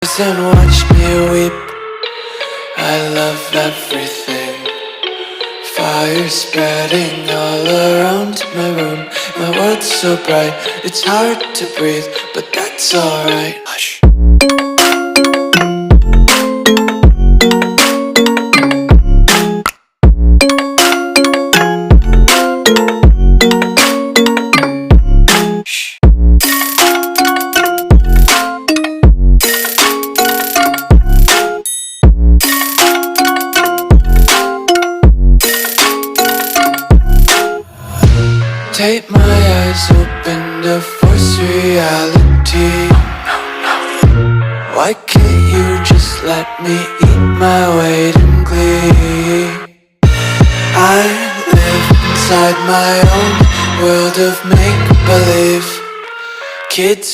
And watch me weep. I love everything. Fire spreading all around my room. My world's so bright, it's hard to breathe, but that's alright. Hush. Take my eyes open to force reality. Why can't you just let me eat my weight in glee? I live inside my own world of make-believe. Kids